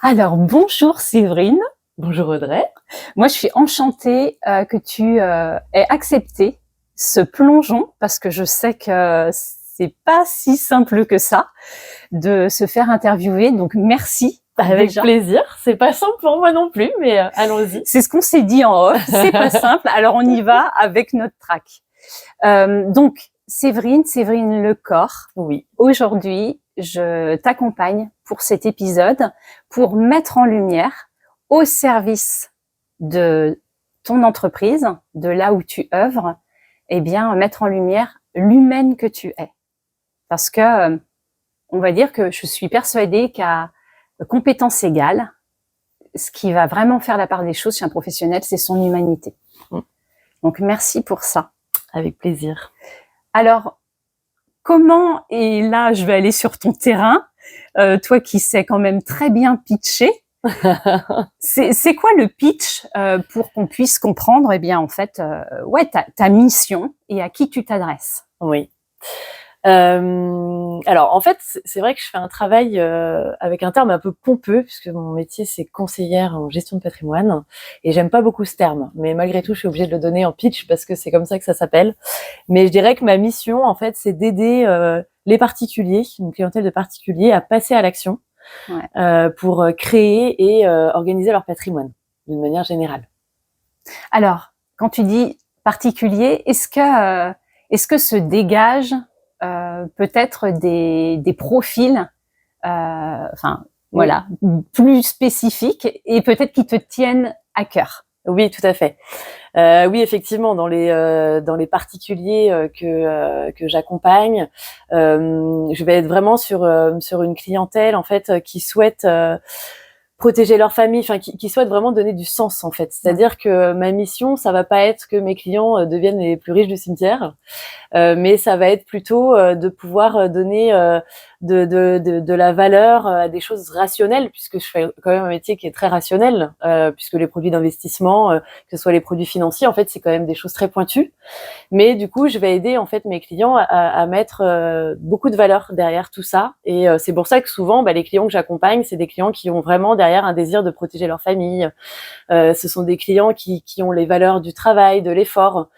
Alors, bonjour Séverine. Bonjour Audrey. Moi, je suis enchantée que tu aies accepté ce plongeon parce que je sais que c'est pas si simple que ça de se faire interviewer. Donc, merci. Avec Déjà. plaisir. C'est pas simple pour moi non plus, mais allons-y. C'est ce qu'on s'est dit en off. C'est pas simple. Alors, on y va avec notre track. Donc, Séverine Lecor. Oui. Aujourd'hui, je t'accompagne pour cet épisode pour mettre en lumière au service de ton entreprise, de là où tu œuvres, eh bien, mettre en lumière l'humaine que tu es. Parce que, on va dire que je suis persuadée qu'à compétences égales, ce qui va vraiment faire la part des choses chez un professionnel, c'est son humanité. Donc, merci pour ça. Avec plaisir. Alors, comment, et là, je vais aller sur ton terrain, toi qui sais quand même très bien pitcher, c'est quoi le pitch pour qu'on puisse comprendre, eh bien, en fait, ta mission et à qui tu t'adresses? Oui. Alors, en fait, c'est vrai que je fais un travail avec un terme un peu pompeux, puisque mon métier, c'est conseillère en gestion de patrimoine, et j'aime pas beaucoup ce terme, mais malgré tout, je suis obligée de le donner en pitch, parce que c'est comme ça que ça s'appelle. Mais je dirais que ma mission, en fait, c'est d'aider les particuliers, une clientèle de particuliers, à passer à l'action pour créer et organiser leur patrimoine, d'une manière générale. Alors, quand tu dis particulier, est-ce que se dégagent peut-être des profils, voilà, plus spécifiques et peut-être qui te tiennent à cœur? Oui, tout à fait. Oui, effectivement, dans les particuliers que j'accompagne, je vais être vraiment sur une clientèle en fait qui souhaite protéger leur famille, enfin qui souhaitent vraiment donner du sens en fait. C'est-à-dire que ma mission, ça va pas être que mes clients deviennent les plus riches du cimetière, mais ça va être plutôt de pouvoir donner de la valeur à des choses rationnelles, puisque je fais quand même un métier qui est très rationnel, puisque les produits d'investissement, que ce soit les produits financiers, en fait, c'est quand même des choses très pointues. Mais du coup, je vais aider en fait mes clients à mettre beaucoup de valeur derrière tout ça. Et c'est pour ça que souvent, les clients que j'accompagne, c'est des clients qui ont vraiment derrière un désir de protéger leur famille. Ce sont des clients qui ont les valeurs du travail, de l'effort.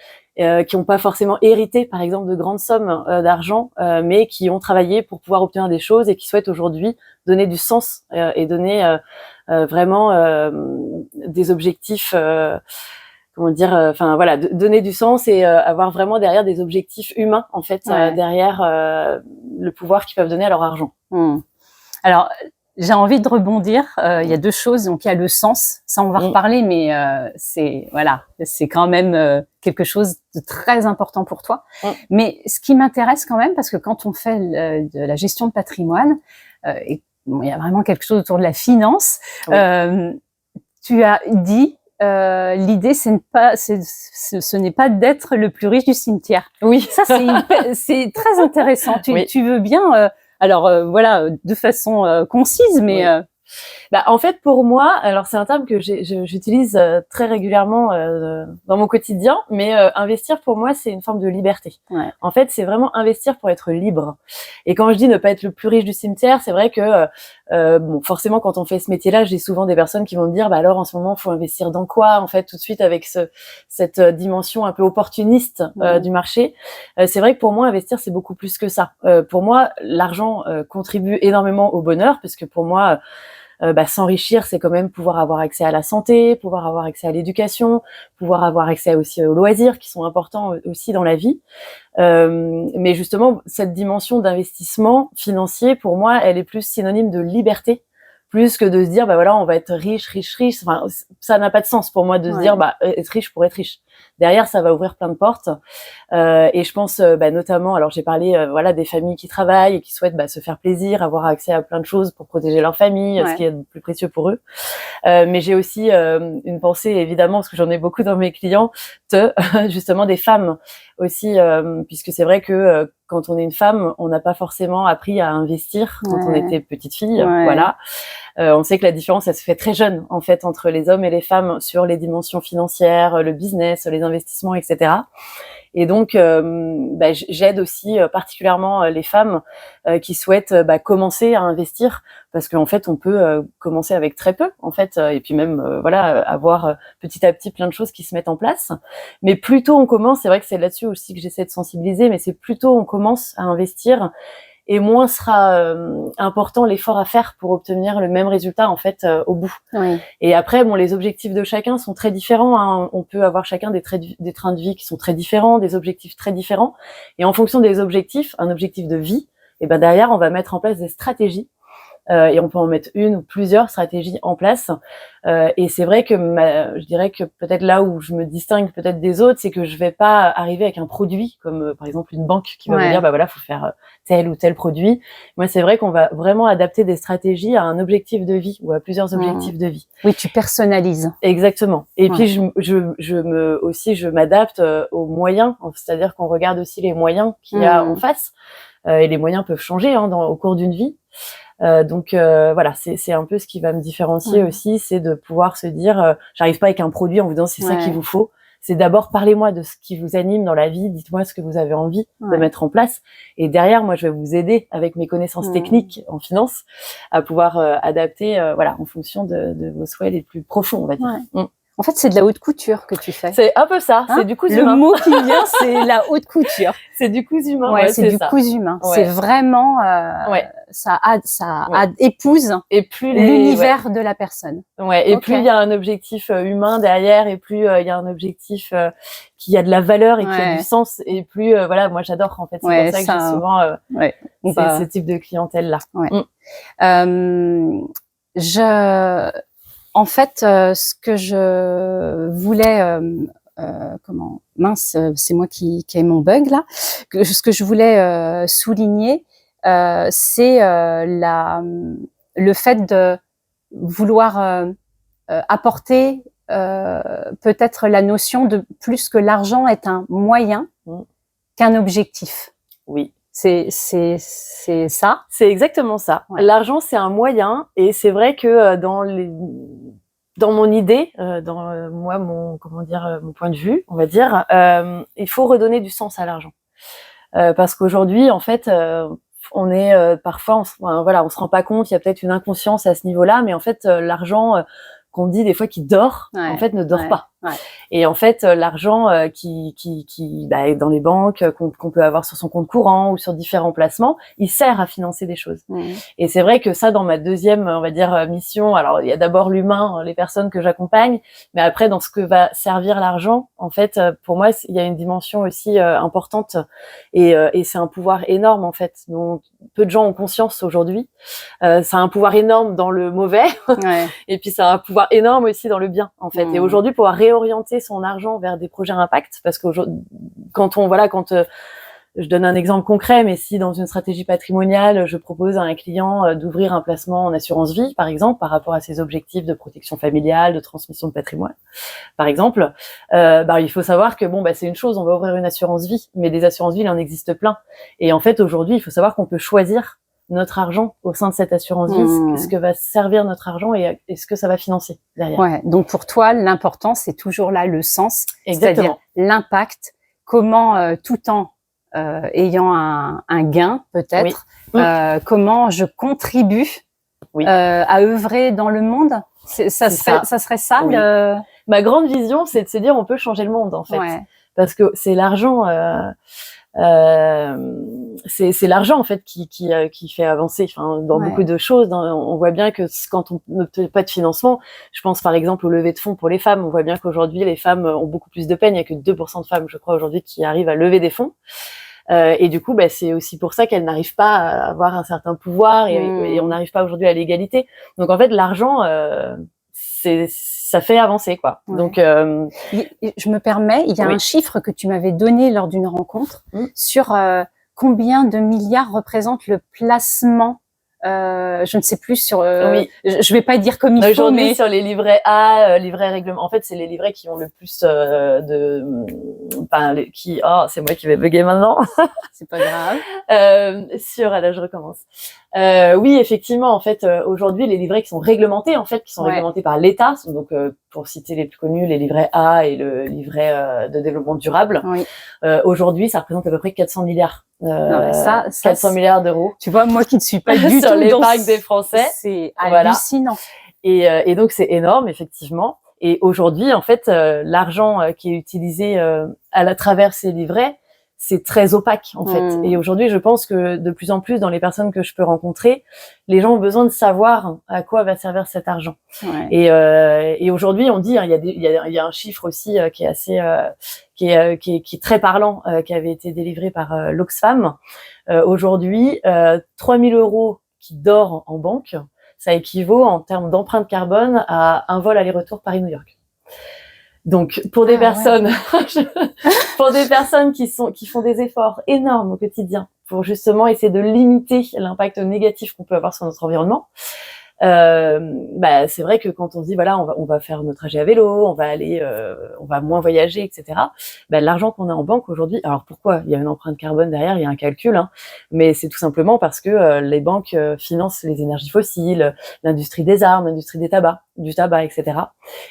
Qui n'ont pas forcément hérité, par exemple, de grandes sommes d'argent, mais qui ont travaillé pour pouvoir obtenir des choses et qui souhaitent aujourd'hui donner du sens et donner vraiment des objectifs, comment dire, enfin voilà, donner du sens et avoir vraiment derrière des objectifs humains, en fait, derrière le pouvoir qu'ils peuvent donner à leur argent. Alors, j'ai envie de rebondir. Il y a deux choses. Donc, il y a le sens. Ça, on va reparler, mais c'est quand même quelque chose de très important pour toi. Mais ce qui m'intéresse quand même, parce que quand on fait de la gestion de patrimoine, il y a vraiment quelque chose autour de la finance. Tu as dit l'idée, ce n'est pas d'être le plus riche du cimetière. Oui, ça c'est très intéressant. Tu veux bien voilà, de façon concise, mais en fait, pour moi, alors c'est un terme que j'utilise très régulièrement dans mon quotidien, mais investir pour moi, c'est une forme de liberté. En fait, c'est vraiment investir pour être libre. Et quand je dis ne pas être le plus riche du cimetière, c'est vrai que forcément, quand on fait ce métier-là, j'ai souvent des personnes qui vont me dire, alors en ce moment, faut investir dans quoi? En fait, tout de suite avec cette dimension un peu opportuniste du marché. C'est vrai que pour moi, investir, c'est beaucoup plus que ça. Pour moi, l'argent contribue énormément au bonheur, parce que pour moi, s'enrichir, c'est quand même pouvoir avoir accès à la santé, pouvoir avoir accès à l'éducation, pouvoir avoir accès aussi aux loisirs qui sont importants aussi dans la vie. Mais justement, cette dimension d'investissement financier, pour moi, elle est plus synonyme de liberté, plus que de se dire, voilà, on va être riche. Enfin, ça n'a pas de sens pour moi de se dire, être riche pour être riche. Derrière, ça va ouvrir plein de portes. Et je pense, notamment, alors j'ai parlé, des familles qui travaillent et qui souhaitent se faire plaisir, avoir accès à plein de choses pour protéger leur famille, ce qui est le plus précieux pour eux. Mais j'ai aussi une pensée, évidemment, parce que j'en ai beaucoup dans mes clients, justement des femmes aussi, puisque c'est vrai que quand on est une femme, on n'a pas forcément appris à investir quand on était petite fille, voilà. On sait que la différence, elle se fait très jeune, en fait, entre les hommes et les femmes sur les dimensions financières, le business, les investissements, etc. Et donc, j'aide aussi particulièrement les femmes qui souhaitent commencer à investir, parce qu'en fait, on peut commencer avec très peu, en fait, et puis même avoir petit à petit plein de choses qui se mettent en place. Mais plus tôt on commence, c'est vrai que c'est là-dessus aussi que j'essaie de sensibiliser, mais c'est plus tôt on commence à investir, et moins sera important l'effort à faire pour obtenir le même résultat en fait au bout. Oui. Et après, bon, les objectifs de chacun sont très différents, hein. On peut avoir chacun des trains de vie qui sont très différents, des objectifs très différents. Et en fonction des objectifs, un objectif de vie, et ben derrière, on va mettre en place des stratégies. Et on peut en mettre une ou plusieurs stratégies en place. Et c'est vrai que je dirais que peut-être là où je me distingue peut-être des autres, c'est que je vais pas arriver avec un produit comme par exemple une banque qui va me dire faut faire tel ou tel produit. Moi, c'est vrai qu'on va vraiment adapter des stratégies à un objectif de vie ou à plusieurs objectifs de vie. Oui, tu personnalises. Exactement. Et puis je m'adapte aux moyens, c'est-à-dire qu'on regarde aussi les moyens qu'il y a en face. Et les moyens peuvent changer au cours d'une vie. Donc voilà, c'est un peu ce qui va me différencier aussi, c'est de pouvoir se dire j'arrive pas avec un produit en vous disant c'est ça qu'il vous faut. C'est d'abord parlez-moi de ce qui vous anime dans la vie, dites-moi ce que vous avez envie de mettre en place, et derrière moi je vais vous aider avec mes connaissances techniques en finance à pouvoir adapter en fonction de vos souhaits les plus profonds, on va dire. En fait, c'est de la haute couture que tu fais. C'est un peu ça, c'est du cousu humain. Le mot qui vient, c'est la haute couture. C'est du cousu humain. Ouais, c'est du cousu humain. C'est vraiment, ça épouse et plus l'univers de la personne. Ouais, et plus il y a un objectif humain derrière, et plus il y a un objectif qui a de la valeur et qui a du sens, et plus moi j'adore en fait. C'est pour ça que j'ai souvent ce type de clientèle là. En fait, ce que je voulais, c'est moi qui ai mon bug là. Ce que je voulais souligner, c'est le fait de vouloir apporter peut-être la notion de plus que l'argent est un moyen qu'un objectif. Oui. C'est ça. C'est exactement ça. Ouais. L'argent, c'est un moyen, et c'est vrai que dans mon idée, moi, mon point de vue, on va dire, il faut redonner du sens à l'argent, parce qu'aujourd'hui, en fait, on est parfois, on se rend pas compte, il y a peut-être une inconscience à ce niveau-là, mais en fait, l'argent qu'on dit des fois qui dort, en fait, ne dort pas. Ouais. Et en fait, l'argent qui est dans les banques, qu'on peut avoir sur son compte courant ou sur différents placements, il sert à financer des choses. Et c'est vrai que ça, dans ma deuxième, on va dire, mission, alors il y a d'abord l'humain, les personnes que j'accompagne, mais après, dans ce que va servir l'argent, en fait, pour moi, il y a une dimension aussi importante, et c'est un pouvoir énorme, en fait, dont peu de gens ont conscience aujourd'hui. Ça a un pouvoir énorme dans le mauvais, et puis ça a un pouvoir énorme aussi dans le bien, en fait. Et aujourd'hui, pouvoir réorienter son argent vers des projets impact, parce que je donne un exemple concret, mais si dans une stratégie patrimoniale, je propose à un client d'ouvrir un placement en assurance vie, par exemple, par rapport à ses objectifs de protection familiale, de transmission de patrimoine, par exemple, il faut savoir que c'est une chose, on va ouvrir une assurance vie, mais des assurances vie, il en existe plein. Et en fait, aujourd'hui, il faut savoir qu'on peut choisir notre argent au sein de cette assurance vie, ce que va servir notre argent et ce que ça va financer derrière. Ouais, donc pour toi, l'important, c'est toujours là le sens, c'est-à-dire l'impact, comment tout en ayant un gain peut-être, comment je contribue à œuvrer dans le monde. Ça serait ça Ma grande vision, c'est de se dire on peut changer le monde en fait, parce que c'est l'argent. C'est l'argent en fait qui fait avancer. Enfin, dans beaucoup de choses, on voit bien que quand on n'obtient pas de financement, je pense par exemple au levée de fonds pour les femmes, on voit bien qu'aujourd'hui les femmes ont beaucoup plus de peine. Il y a que 2% de femmes, je crois, aujourd'hui qui arrivent à lever des fonds. Et du coup, c'est aussi pour ça qu'elles n'arrivent pas à avoir un certain pouvoir, et on n'arrive pas aujourd'hui à l'égalité. Donc en fait, l'argent, ça fait avancer, quoi. Donc, je me permets, il y a un chiffre que tu m'avais donné lors d'une rencontre sur combien de milliards représente le placement je ne sais plus sur. Oui. Je vais pas dire comme il faut, aujourd'hui, mais sur les livrets A, livrets règlement. En fait, c'est les livrets qui ont le plus qui. Oh, c'est moi qui vais bugger maintenant. c'est pas grave. Là, je recommence. Oui, effectivement, en fait, aujourd'hui, les livrets qui sont réglementés, en fait, qui sont réglementés par l'État, sont donc, pour citer les plus connus, les livrets A et le livret de développement durable. Oui. Aujourd'hui, ça représente à peu près 400 milliards. Non, mais ça 400 milliards d'euros. Tu vois, moi qui ne suis pas du sur tout l'épargne des Français. C'est hallucinant. Voilà. Et donc, c'est énorme, effectivement. Et aujourd'hui, en fait, l'argent qui est utilisé à travers ces livrets, c'est très opaque, en fait. Et aujourd'hui, je pense que de plus en plus, dans les personnes que je peux rencontrer, les gens ont besoin de savoir à quoi va servir cet argent. Ouais. Et aujourd'hui, on dit, il y a un chiffre aussi qui est assez, qui est très parlant, qui avait été délivré par l'Oxfam. Aujourd'hui, 3 000 € qui dort en banque, ça équivaut en termes d'empreinte carbone à un vol aller-retour Paris-New York. Donc, pour des personnes, pour des personnes qui font des efforts énormes au quotidien pour justement essayer de limiter l'impact négatif qu'on peut avoir sur notre environnement, c'est vrai que quand on se dit voilà, on va faire notre trajet à vélo, on va moins voyager, etc. L'argent qu'on a en banque aujourd'hui, alors pourquoi il y a une empreinte carbone derrière, il y a un calcul, hein, mais c'est tout simplement parce que les banques financent les énergies fossiles, l'industrie des armes, l'industrie du tabac, etc.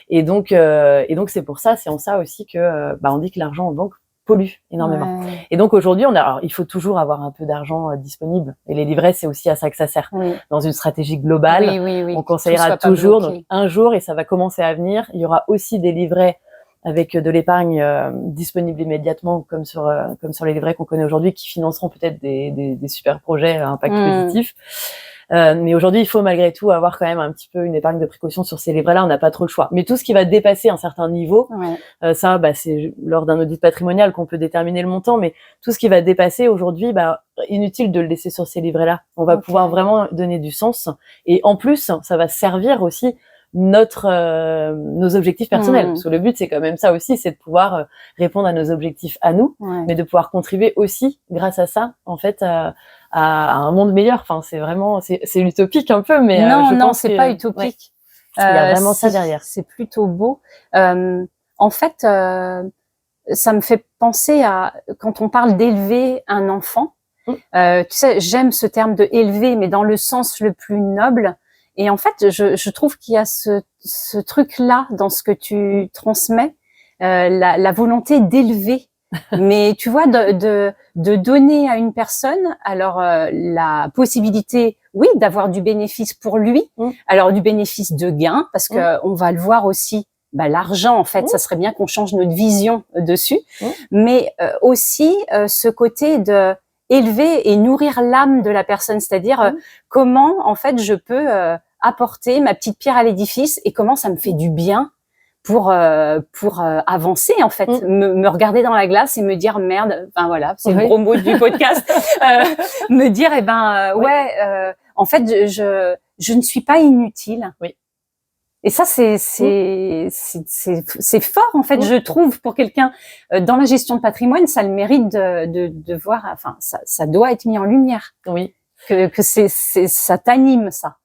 Et donc c'est pour ça, c'est en ça aussi que on dit que l'argent en banque pollue énormément. Ouais. Et donc aujourd'hui, il faut toujours avoir un peu d'argent disponible. Et les livrets, c'est aussi à ça que ça sert. Oui. Dans une stratégie globale, on conseillera toujours. Donc un jour, et ça va commencer à venir, il y aura aussi des livrets avec de l'épargne disponible immédiatement, comme sur les livrets qu'on connaît aujourd'hui, qui financeront peut-être des super projets à impact positif. Mais aujourd'hui, il faut malgré tout avoir quand même un petit peu une épargne de précaution sur ces livrets-là. On n'a pas trop le choix. Mais tout ce qui va dépasser un certain niveau, c'est lors d'un audit patrimonial qu'on peut déterminer le montant. Mais tout ce qui va dépasser aujourd'hui, inutile de le laisser sur ces livrets-là. On va pouvoir vraiment donner du sens. Et en plus, ça va servir aussi nos objectifs personnels. Parce que le but, c'est quand même ça aussi, c'est de pouvoir répondre à nos objectifs à nous, mais de pouvoir contribuer aussi, grâce à ça, en fait, à un monde meilleur. Enfin, c'est vraiment, c'est utopique un peu, mais non, c'est pas utopique. Il y a vraiment ça derrière. C'est plutôt beau. En fait, ça me fait penser à quand on parle d'élever un enfant. Tu sais, j'aime ce terme de élever, mais dans le sens le plus noble. Et en fait, je trouve qu'il y a ce truc-là dans ce que tu transmets, la volonté d'élever. Mais tu vois, de donner à une personne, alors la possibilité, oui, d'avoir du bénéfice pour lui, alors du bénéfice de gain, parce que on va le voir aussi. L'argent, en fait, ça serait bien qu'on change notre vision dessus, mais aussi ce côté de élever et nourrir l'âme de la personne, c'est-à-dire comment, en fait, je peux apporter ma petite pierre à l'édifice et comment ça me fait du bien pour avancer, en fait, me regarder dans la glace et me dire merde, enfin voilà, c'est le gros mot du podcast, me dire en fait je ne suis pas inutile. Oui. Et ça c'est fort, en fait, je trouve, pour quelqu'un dans la gestion de patrimoine, ça a le mérite de voir, enfin ça doit être mis en lumière. Oui. Que ça t'anime, ça.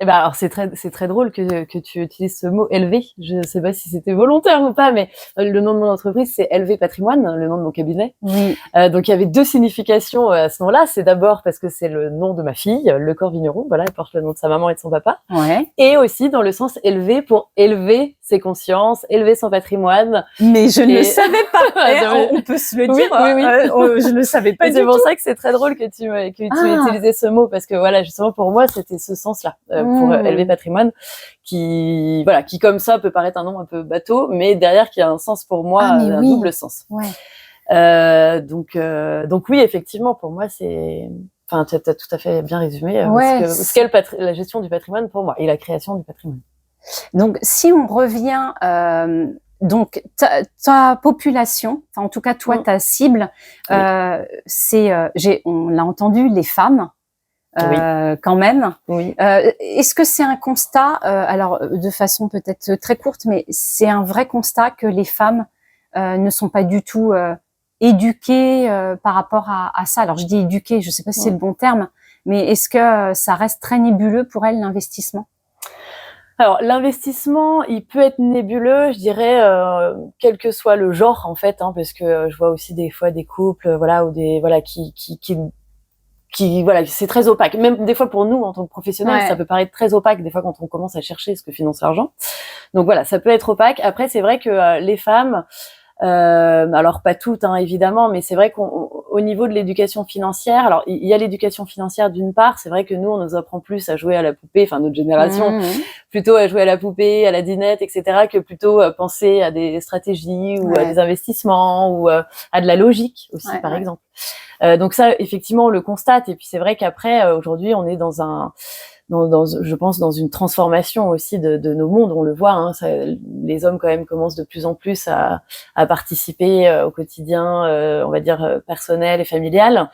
Alors c'est très drôle que tu utilises ce mot élevé. Je sais pas si c'était volontaire ou pas, mais le nom de mon entreprise, c'est Élevé Patrimoine, le nom de mon cabinet. Oui. Donc il y avait deux significations à ce nom-là. C'est d'abord parce que c'est le nom de ma fille, Le Corps Vigneron. Voilà, elle porte le nom de sa maman et de son papa. Ouais. Et aussi dans le sens élevé, pour élever ses consciences, élever son patrimoine. Mais je ne le savais pas. On peut se le dire. Oui. Je ne savais pas du tout. C'est pour ça que c'est très drôle que tu aies utilisé ce mot, parce que voilà, justement pour moi, c'était ce sens-là. Pour élever patrimoine, qui comme ça peut paraître un nom un peu bateau, mais derrière qui a un sens pour moi, un double sens. Ouais. Donc oui, effectivement, pour moi, c'est, enfin, tu as tout à fait bien résumé ce qu'est la gestion du patrimoine pour moi et la création du patrimoine. Donc, si on revient, donc ta population, enfin en tout cas toi, ta cible, c'est, on l'a entendu, les femmes. Quand même. Oui. Est-ce que c'est un constat, alors de façon peut-être très courte, mais c'est un vrai constat que les femmes ne sont pas du tout éduquées par rapport à ça. Alors je dis éduquées, je sais pas si c'est le bon terme, Mais est-ce que ça reste très nébuleux pour elles, l'investissement? Alors, l'investissement, il peut être nébuleux, je dirais, quel que soit le genre, en fait, hein, parce que je vois aussi des fois des couples, voilà, ou des, voilà, voilà, c'est très opaque. Même des fois pour nous, en tant que professionnels, ça peut paraître très opaque, des fois, quand on commence à chercher ce que finance l'argent. Donc voilà, ça peut être opaque. Après, c'est vrai que les femmes, alors pas toutes, hein, évidemment, mais c'est vrai qu'au niveau de l'éducation financière, alors il y a l'éducation financière d'une part, c'est vrai que nous on nous apprend plus à jouer à la poupée, enfin notre génération, plutôt à jouer à la poupée, à la dinette, etc., que plutôt à penser à des stratégies ou à des investissements ou à de la logique aussi, par exemple. Donc ça, effectivement, on le constate. Et puis c'est vrai qu'après, aujourd'hui, on est je pense, dans une transformation aussi de nos mondes. On le voit, hein, les hommes quand même commencent de plus en plus à participer au quotidien, on va dire personnel et familial.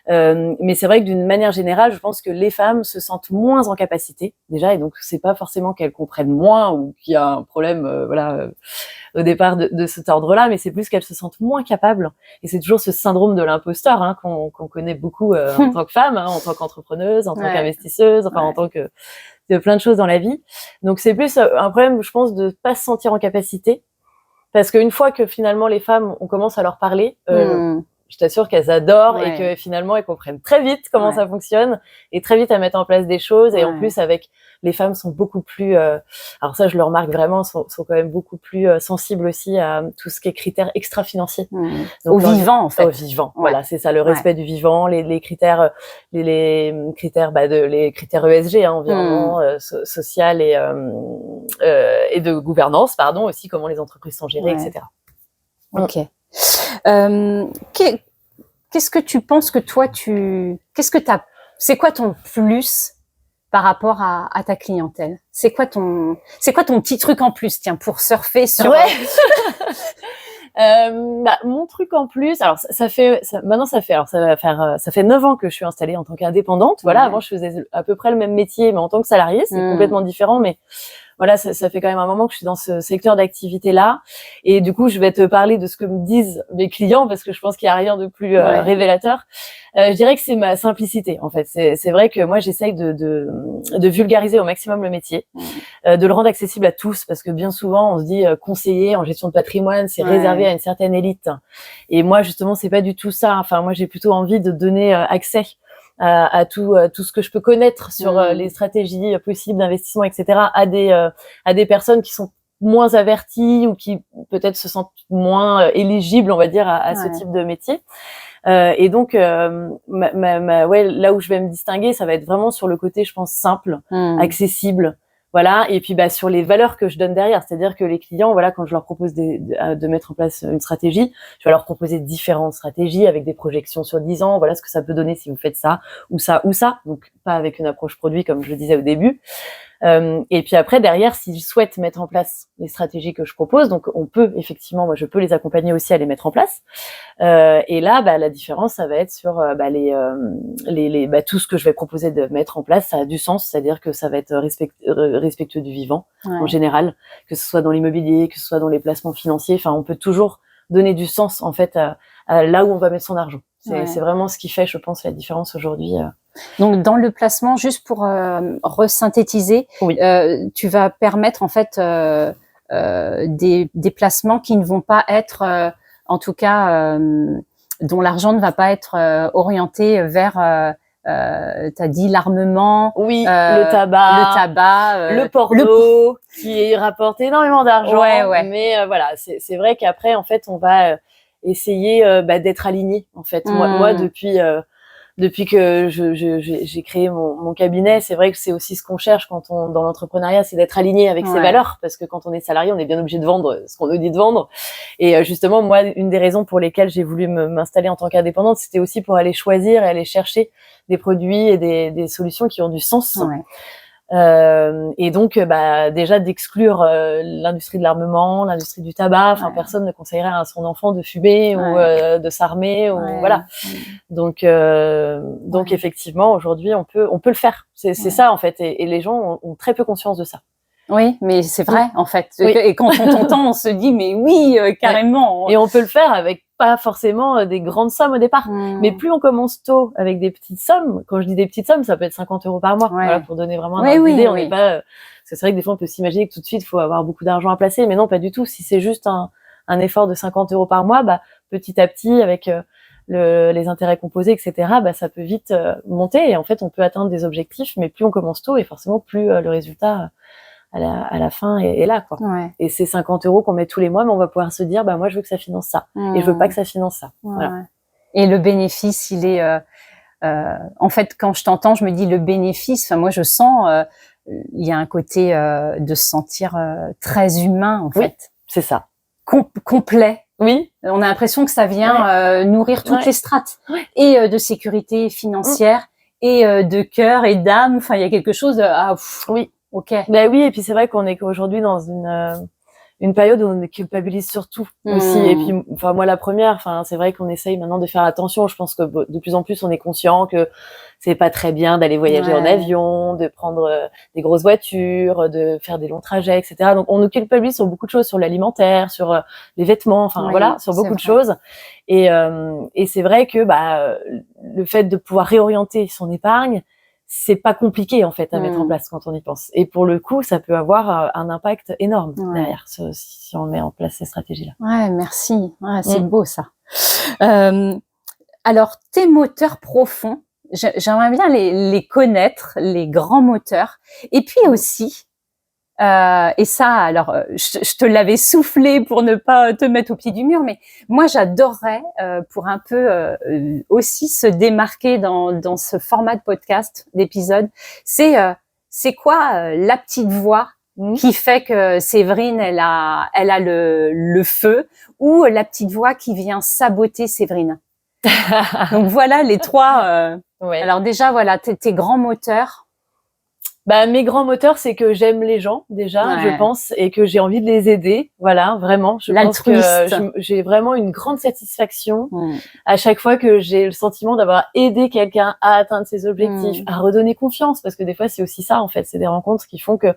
Mais c'est vrai que d'une manière générale, je pense que les femmes se sentent moins en capacité déjà, et donc c'est pas forcément qu'elles comprennent moins ou qu'il y a un problème, au départ de cet ordre-là, mais c'est plus qu'elles se sentent moins capables. Et c'est toujours ce syndrome de l'imposteur, hein, qu'on connaît beaucoup en tant que femme, hein, en tant qu'entrepreneuse, en tant qu'investisseuse, enfin en tant que de plein de choses dans la vie. Donc c'est plus un problème, je pense, de pas se sentir en capacité, parce qu'une fois que finalement les femmes, on commence à leur parler, je t'assure qu'elles adorent et que finalement elles comprennent très vite comment ça fonctionne et très vite à mettre en place des choses. Et en plus, avec les femmes sont beaucoup plus, alors ça je le remarque vraiment, sont quand même beaucoup plus sensibles aussi à tout ce qui est critères extra-financiers. Au vivant, en fait. Au vivant, voilà, c'est ça, le respect du vivant, les critères, les critères, les critères ESG, hein, environnement, social et de gouvernance, pardon, aussi comment les entreprises sont gérées, etc. Ok. Qu'est-ce que tu penses que toi c'est quoi ton plus par rapport à ta clientèle? C'est quoi ton petit truc en plus, tiens, pour surfer sur mon truc en plus, alors ça fait 9 ans que je suis installée en tant qu'indépendante. Voilà, avant je faisais à peu près le même métier, mais en tant que salariée, c'est complètement différent, mais voilà, ça fait quand même un moment que je suis dans ce secteur d'activité-là. Et du coup, je vais te parler de ce que me disent mes clients, parce que je pense qu'il n'y a rien de plus révélateur. Je dirais que c'est ma simplicité, en fait. C'est vrai que moi, j'essaye de vulgariser au maximum le métier, de le rendre accessible à tous, parce que bien souvent, on se dit conseiller en gestion de patrimoine, c'est réservé à une certaine élite. Et moi, justement, c'est pas du tout ça. Enfin, moi, j'ai plutôt envie de donner accès à tout ce que je peux connaître sur les stratégies possibles d'investissement, etc., à des personnes qui sont moins averties ou qui peut-être se sentent moins éligibles, on va dire, à ce type de métier. Et donc, là où je vais me distinguer, ça va être vraiment sur le côté, je pense, simple, accessible. Voilà, et puis sur les valeurs que je donne derrière, c'est-à-dire que les clients, voilà, quand je leur propose de mettre en place une stratégie, je vais leur proposer différentes stratégies avec des projections sur 10 ans, voilà ce que ça peut donner si vous faites ça ou ça ou ça, donc pas avec une approche produit comme je le disais au début. Et puis après, derrière, s'ils souhaitent mettre en place les stratégies que je propose, donc on peut effectivement, moi je peux les accompagner aussi à les mettre en place. Et là, la différence, ça va être sur tout ce que je vais proposer de mettre en place, ça a du sens, c'est-à-dire que ça va être respectueux du vivant en général, que ce soit dans l'immobilier, que ce soit dans les placements financiers. Enfin, on peut toujours donner du sens en fait à là où on va mettre son argent. C'est vraiment ce qui fait, je pense, la différence aujourd'hui. Donc, dans le placement, juste pour resynthétiser, tu vas permettre en fait des placements qui ne vont pas être, en tout cas, dont l'argent ne va pas être orienté vers, t'as dit l'armement, le tabac, le porno, qui rapporte énormément d'argent. Mais voilà, c'est vrai qu'après, en fait, on va essayer d'être aligné. En fait, moi depuis que j'ai créé mon cabinet, c'est vrai que c'est aussi ce qu'on cherche dans l'entrepreneuriat, c'est d'être aligné avec ses valeurs, parce que quand on est salarié, on est bien obligé de vendre ce qu'on nous dit de vendre. Et justement, moi, une des raisons pour lesquelles j'ai voulu m'installer en tant qu'indépendante, c'était aussi pour aller choisir et aller chercher des produits et des solutions qui ont du sens. Et donc, déjà d'exclure l'industrie de l'armement, l'industrie du tabac. Enfin, personne ne conseillerait à son enfant de fumer ou de s'armer ou voilà. Donc effectivement, aujourd'hui, on peut le faire. C'est ça en fait, et les gens ont très peu conscience de ça. Oui, mais c'est vrai en fait. Et quand on t'entend, on se dit mais oui, carrément. Et on peut le faire avec pas forcément des grandes sommes au départ. Mais plus on commence tôt avec des petites sommes, quand je dis des petites sommes, ça peut être 50 € par mois, voilà, pour donner vraiment une idée. On n'est pas, parce que c'est vrai que des fois on peut s'imaginer que tout de suite il faut avoir beaucoup d'argent à placer, mais non, pas du tout. Si c'est juste un effort de 50 € par mois, petit à petit avec les intérêts composés, etc., ça peut vite monter, et en fait on peut atteindre des objectifs, mais plus on commence tôt, et forcément plus le résultat à la fin est là, quoi. Et c'est 50 € qu'on met tous les mois, mais on va pouvoir se dire, moi je veux que ça finance ça, et je veux pas que ça finance ça. Voilà. Et le bénéfice, il est en fait, quand je t'entends, je me dis le bénéfice, moi je sens il y a un côté de se sentir très humain, en fait. C'est ça. Complet. Oui. On a l'impression que ça vient nourrir toutes les strates, et de sécurité financière, et de cœur et d'âme. Enfin, il y a quelque chose de oui. Ok. Oui, et puis c'est vrai qu'on est aujourd'hui dans une période où on culpabilise surtout aussi. Et puis, moi la première, c'est vrai qu'on essaye maintenant de faire attention. Je pense que de plus en plus on est conscient que c'est pas très bien d'aller voyager en avion, de prendre des grosses voitures, de faire des longs trajets, etc. Donc on nous culpabilise sur beaucoup de choses, sur l'alimentaire, sur les vêtements, voilà, sur beaucoup de choses. Et c'est vrai que le fait de pouvoir réorienter son épargne, c'est pas compliqué en fait à mettre en place quand on y pense. Et pour le coup, ça peut avoir un impact énorme derrière si on met en place ces stratégies-là. Ouais, merci. C'est beau ça. Alors, tes moteurs profonds, j'aimerais bien les connaître, les grands moteurs. Et puis aussi, et ça, alors, je te l'avais soufflé pour ne pas te mettre au pied du mur, mais moi, j'adorerais, pour un peu aussi se démarquer dans ce format de podcast, d'épisode, c'est quoi la petite voix qui fait que Séverine, elle a le feu, ou la petite voix qui vient saboter Séverine. Donc voilà les trois. Alors déjà, voilà tes grands moteurs. Mes grands moteurs, c'est que j'aime les gens déjà, je pense, et que j'ai envie de les aider. Voilà, vraiment. Je pense que j'ai vraiment une grande satisfaction à chaque fois que j'ai le sentiment d'avoir aidé quelqu'un à atteindre ses objectifs, à redonner confiance, parce que des fois c'est aussi ça en fait, c'est des rencontres qui font que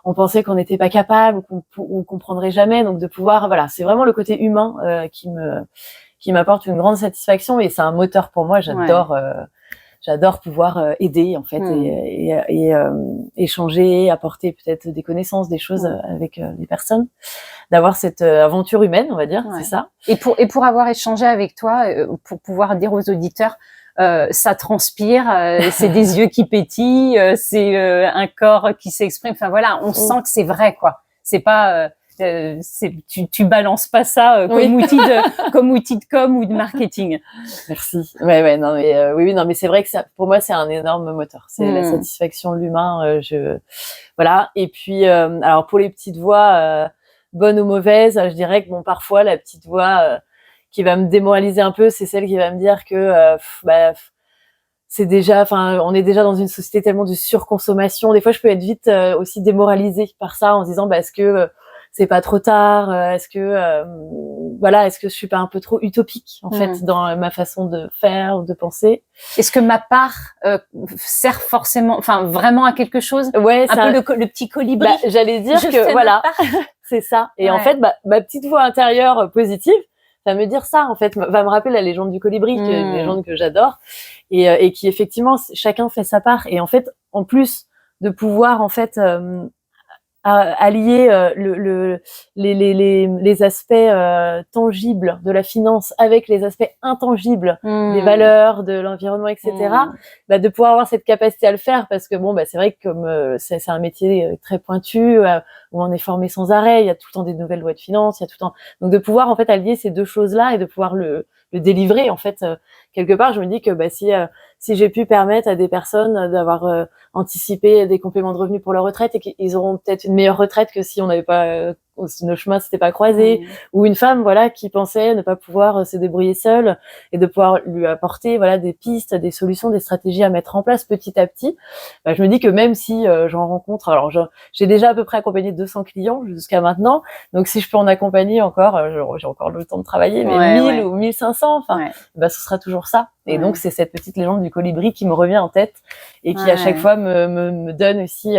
on pensait qu'on n'était pas capable ou qu'on comprendrait jamais, donc de pouvoir, voilà, c'est vraiment le côté humain qui m'apporte une grande satisfaction, et c'est un moteur pour moi. J'adore pouvoir aider en fait, et échanger, apporter peut-être des connaissances, des choses avec les personnes, d'avoir cette aventure humaine, on va dire, c'est ça. Et pour avoir échangé avec toi, pour pouvoir dire aux auditeurs, ça transpire, c'est des yeux qui pétillent, c'est un corps qui s'exprime. Enfin voilà, on sent que c'est vrai, quoi. C'est pas tu balances pas ça comme outil de com ou de marketing. Merci. Non mais oui, non mais c'est vrai que ça, pour moi, c'est un énorme moteur. C'est la satisfaction de l'humain. Voilà. Et puis alors pour les petites voix bonnes ou mauvaises, je dirais que parfois la petite voix qui va me démoraliser un peu, c'est celle qui va me dire que c'est déjà, on est déjà dans une société tellement de surconsommation. Des fois, je peux être vite aussi démoralisée par ça, en se disant est-ce que c'est pas trop tard, est-ce que je suis pas un peu trop utopique en fait dans ma façon de faire ou de penser. Est-ce que ma part sert forcément, vraiment à quelque chose? Ouais, un peu le petit colibri. J'allais dire que voilà, c'est ça. Et en fait, ma petite voix intérieure positive va me dire ça, en fait, va me rappeler la légende du colibri, qui est une légende que j'adore, et qui effectivement, chacun fait sa part. Et en fait, en plus de pouvoir en fait allier les aspects tangibles de la finance avec les aspects intangibles des valeurs, de l'environnement, etc. De pouvoir avoir cette capacité à le faire, parce que c'est vrai que comme c'est un métier très pointu où on est formé sans arrêt, il y a tout le temps des nouvelles lois de finances, il y a tout le temps, donc de pouvoir en fait allier ces deux choses-là et de pouvoir le délivrer en fait quelque part, je me dis que si j'ai pu permettre à des personnes d'avoir anticipé des compléments de revenus pour leur retraite, et qu'ils auront peut-être une meilleure retraite que si on n'avait pas si nos chemins s'étaient pas croisés, ou une femme qui pensait ne pas pouvoir se débrouiller seule, et de pouvoir lui apporter des pistes, des solutions, des stratégies à mettre en place petit à petit. Je me dis que même si j'en rencontre, alors j'ai déjà à peu près accompagné 200 clients jusqu'à maintenant, donc si je peux en accompagner encore, j'ai encore le temps de travailler, mais 1000 ou 1500, ce sera toujours ça. Et donc c'est cette petite légende du colibri qui me revient en tête, et qui à chaque fois me donne aussi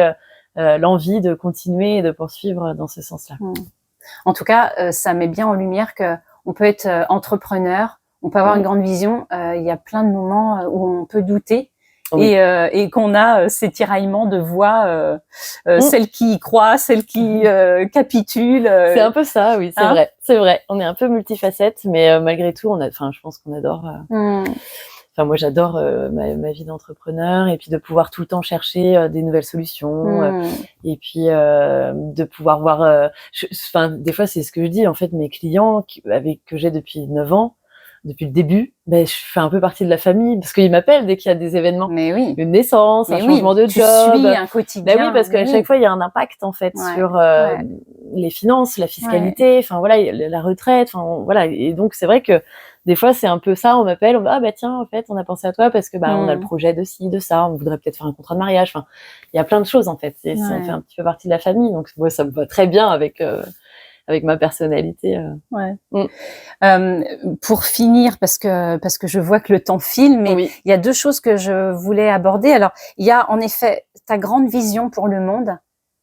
l'envie de continuer et de poursuivre dans ce sens-là. En tout cas, ça met bien en lumière que on peut être entrepreneur, on peut avoir une grande vision. Il y a plein de moments où on peut douter. Oui. Et qu'on a ces tiraillements de voix, celle qui y croit, celle qui capitule. C'est un peu ça, oui, c'est vrai. On est un peu multifacette, mais malgré tout, je pense qu'on adore. Enfin, moi, j'adore ma vie d'entrepreneur, et puis de pouvoir tout le temps chercher des nouvelles solutions, et puis de pouvoir voir. Des fois, c'est ce que je dis. En fait, mes clients que j'ai depuis 9 ans. Depuis le début, je fais un peu partie de la famille parce qu'ils m'appellent dès qu'il y a des événements. Mais oui. Une naissance, un changement de job. Tu suis un quotidien. Oui, parce qu'à chaque fois, il y a un impact, en fait, sur les finances, la fiscalité, la retraite, voilà. Et donc, c'est vrai que des fois, c'est un peu ça. On m'appelle, on me dit, tiens, en fait, on a pensé à toi parce que, on a le projet de ci, de ça. On voudrait peut-être faire un contrat de mariage. Enfin, il y a plein de choses, en fait. On fait un petit peu partie de la famille. Donc, moi, ça me va très bien avec ma personnalité. Pour finir, parce que je vois que le temps file, mais il y a 2 choses que je voulais aborder. Alors, il y a en effet ta grande vision pour le monde.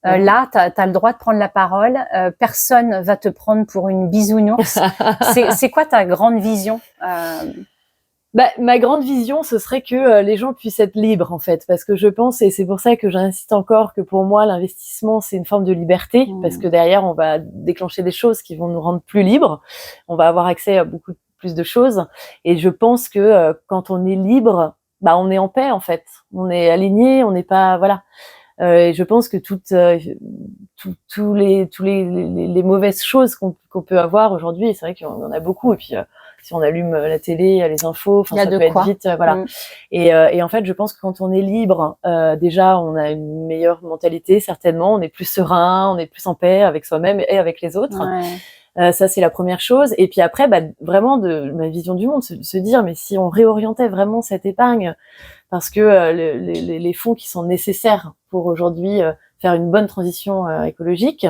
Là, t'as le droit de prendre la parole. Personne va te prendre pour une bisounours. C'est quoi ta grande vision? Ma grande vision, ce serait que les gens puissent être libres, en fait, parce que je pense, et c'est pour ça que j'insiste encore, que pour moi, l'investissement, c'est une forme de liberté, parce que derrière, on va déclencher des choses qui vont nous rendre plus libres, on va avoir accès à beaucoup plus de choses, et je pense que quand on est libre, on est en paix, en fait, on est aligné, on n'est pas, voilà. Et je pense que tous les mauvaises choses qu'on peut avoir aujourd'hui, c'est vrai qu'il y en a beaucoup, et puis si on allume la télé, les infos, ça peut être vite, voilà. Et en fait, je pense que quand on est libre, déjà, on a une meilleure mentalité, certainement, on est plus serein, on est plus en paix avec soi-même et avec les autres. Ça, c'est la première chose. Et puis après, vraiment, de ma vision du monde, se dire, mais si on réorientait vraiment cette épargne, parce que les fonds qui sont nécessaires pour aujourd'hui faire une bonne transition écologique,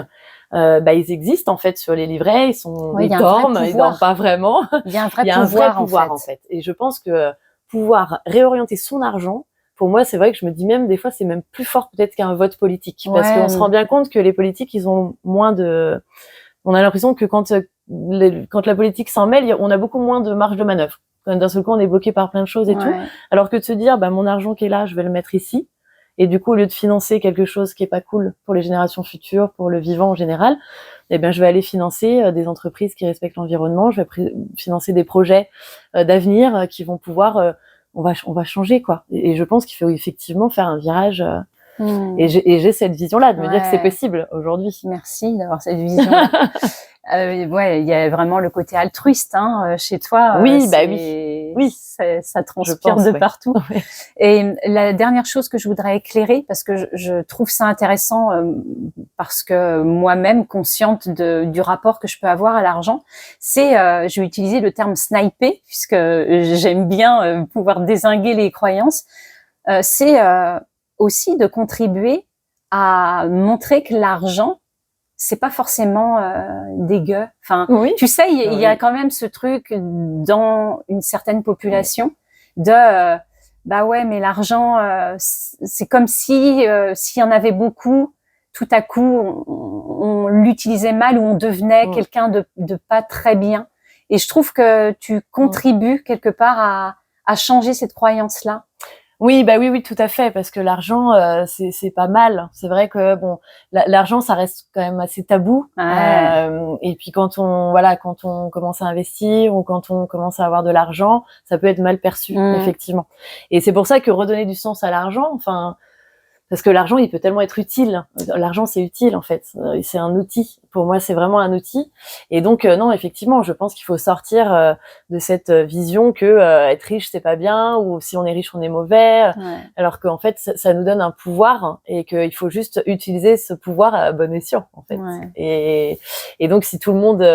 ils existent en fait sur les livrets, ils dorment pas vraiment. Il y a un vrai pouvoir en fait. Et je pense que pouvoir réorienter son argent, pour moi, c'est vrai que je me dis même des fois, c'est même plus fort peut-être qu'un vote politique, parce qu'on se rend bien compte que les politiques, ils ont moins de. On a l'impression que quand la politique s'en mêle, on a beaucoup moins de marge de manœuvre. D'un seul coup, on est bloqué par plein de choses et tout. Alors que de se dire, mon argent qui est là, je vais le mettre ici. Et du coup, au lieu de financer quelque chose qui est pas cool pour les générations futures, pour le vivant en général, je vais aller financer des entreprises qui respectent l'environnement. Je vais financer des projets d'avenir qui vont pouvoir, on va changer, quoi. Et je pense qu'il faut effectivement faire un virage. Et j'ai cette vision-là, de me dire que c'est possible aujourd'hui. Merci d'avoir cette vision. Il y a vraiment le côté altruiste chez toi. Oui, ça transpire de partout. Et la dernière chose que je voudrais éclairer, parce que je trouve ça intéressant, parce que moi-même consciente du rapport que je peux avoir à l'argent, c'est, je vais utiliser le terme sniper, puisque j'aime bien pouvoir dézinguer les croyances. C'est aussi de contribuer à montrer que l'argent, c'est pas forcément dégueu. Enfin, tu sais, il y a quand même ce truc dans une certaine population de mais l'argent, c'est comme si s'il y en avait beaucoup, tout à coup on l'utilisait mal ou on devenait quelqu'un de pas très bien. Et je trouve que tu contribues quelque part à changer cette croyance-là. Oui, oui, tout à fait, parce que l'argent, c'est pas mal. C'est vrai que l'argent, ça reste quand même assez tabou. Et puis quand on commence à investir ou quand on commence à avoir de l'argent, ça peut être mal perçu, effectivement. Et c'est pour ça que redonner du sens à l'argent, parce que l'argent, il peut tellement être utile. L'argent, c'est utile, en fait. C'est un outil. Pour moi, c'est vraiment un outil. Et donc, non, effectivement, je pense qu'il faut sortir de cette vision que être riche, c'est pas bien, ou si on est riche, on est mauvais. Alors qu'en fait, ça nous donne un pouvoir et qu'il faut juste utiliser ce pouvoir à bon escient, en fait. Et donc, si tout le monde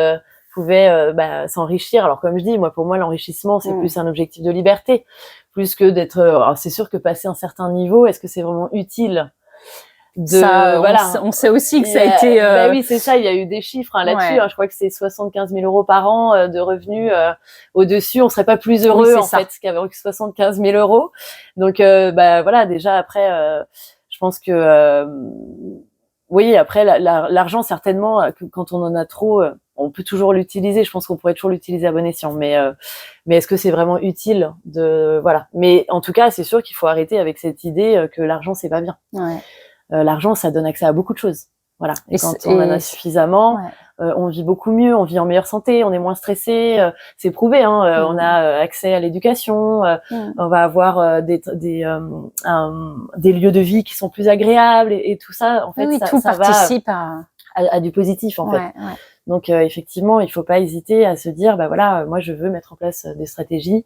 pouvait s'enrichir, alors comme je dis, pour moi, l'enrichissement, c'est plus un objectif de liberté. Plus que d'être, c'est sûr que passer un certain niveau, est-ce que c'est vraiment utile on sait aussi que ça a été. Oui, c'est ça. Il y a eu des chiffres là-dessus. Je crois que c'est 75 000 euros par an de revenus au-dessus. On serait pas plus heureux en fait qu'avec 75 000 euros. Donc déjà après, je pense que après l'argent certainement quand on en a trop. on peut toujours l'utiliser. Je pense qu'on pourrait toujours l'utiliser à bon escient, mais est-ce que c'est vraiment utile de voilà. Mais en tout cas, c'est sûr qu'il faut arrêter avec cette idée que l'argent c'est pas bien. Ouais. L'argent, ça donne accès à beaucoup de choses. Voilà. Et quand on en a suffisamment, on vit beaucoup mieux, on vit en meilleure santé, on est moins stressé. C'est prouvé, hein. On a accès à l'éducation, on va avoir des lieux de vie qui sont plus agréables et tout ça. En fait, oui, ça, tout ça participe à du positif, en fait. Ouais. Donc, effectivement, il faut pas hésiter à se dire, bah voilà, moi, je veux mettre en place des stratégies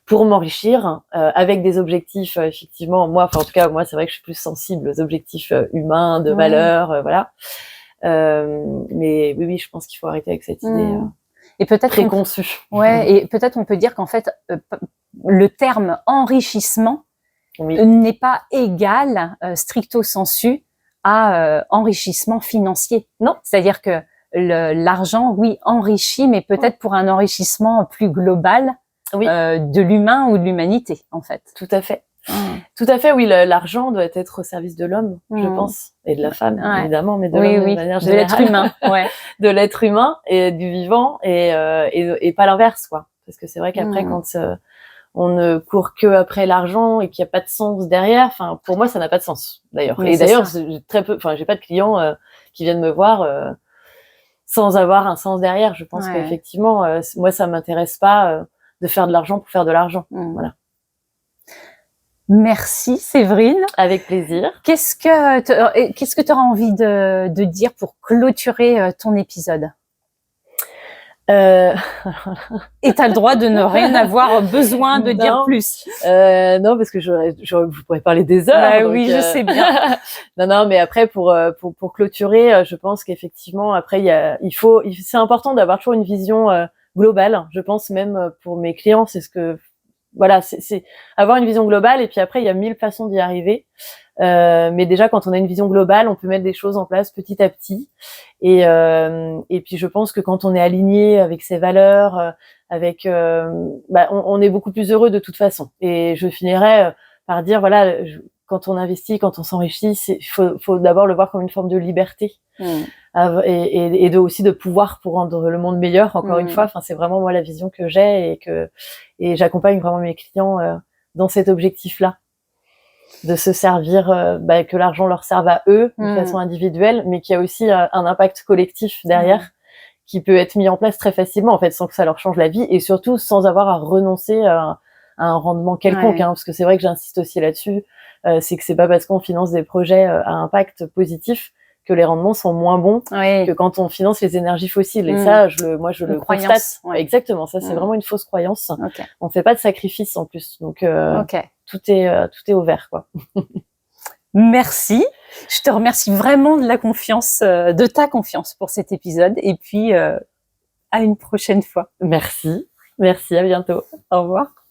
pour m'enrichir avec des objectifs. Effectivement, moi, enfin, en tout cas, moi, c'est vrai que je suis plus sensible aux objectifs humains, de valeurs, voilà. Mais oui, je pense qu'il faut arrêter avec cette idée et peut-être préconçue. Et peut-être on peut dire qu'en fait, le terme enrichissement n'est pas égal stricto sensu à enrichissement financier. Non. C'est-à-dire que l'argent, oui, enrichit, mais peut-être pour un enrichissement plus global de l'humain ou de l'humanité, en fait. Tout à fait. Tout à fait, oui, l'argent doit être au service de l'homme, je pense, et de la femme, évidemment, mais de l'homme de manière générale. De l'être humain, de l'être humain et du vivant, et pas l'inverse, quoi. Parce que c'est vrai qu'après, quand on ne court que après l'argent et qu'il n'y a pas de sens derrière, enfin, pour moi, ça n'a pas de sens, d'ailleurs. Et d'ailleurs, j'ai pas de clients qui viennent me voir sans avoir un sens derrière. Je pense qu'effectivement, moi, ça m'intéresse pas de faire de l'argent pour faire de l'argent. Voilà. Merci Séverine. Avec plaisir. Qu'est-ce que tu auras envie de dire pour clôturer ton épisode? Et t'as le droit de ne rien avoir besoin de dire plus. Non, parce que je pourrais parler des heures. Oui, je sais bien. non, mais après pour clôturer, je pense qu'effectivement après c'est important d'avoir toujours une vision globale. Je pense même pour mes clients, c'est ce que voilà, c'est avoir une vision globale, et puis après il y a 1000 façons d'y arriver. Mais déjà, quand on a une vision globale, on peut mettre des choses en place petit à petit. Et puis je pense que quand on est aligné avec ses valeurs, on est beaucoup plus heureux de toute façon. Et je finirais par dire, voilà, quand on investit, quand on s'enrichit, il faut d'abord le voir comme une forme de liberté. Et aussi de pouvoir pour rendre le monde meilleur, encore une fois. Enfin, c'est vraiment moi la vision que j'ai, et j'accompagne vraiment mes clients dans cet objectif-là, de se servir, que l'argent leur serve à eux de façon individuelle, mais qu'il y a aussi un impact collectif derrière qui peut être mis en place très facilement, en fait, sans que ça leur change la vie, et surtout sans avoir à renoncer à un rendement quelconque, parce que c'est vrai que j'insiste aussi là-dessus, c'est que c'est pas parce qu'on finance des projets à impact positif que les rendements sont moins bons que quand on finance les énergies fossiles. Et ça, moi, je le constate. Exactement. Ça, c'est vraiment une fausse croyance. On fait pas de sacrifice en plus. Donc, tout est au vert, quoi. Merci. Je te remercie vraiment de de ta confiance pour cet épisode. Et puis, à une prochaine fois. Merci. Merci. À bientôt. Au revoir.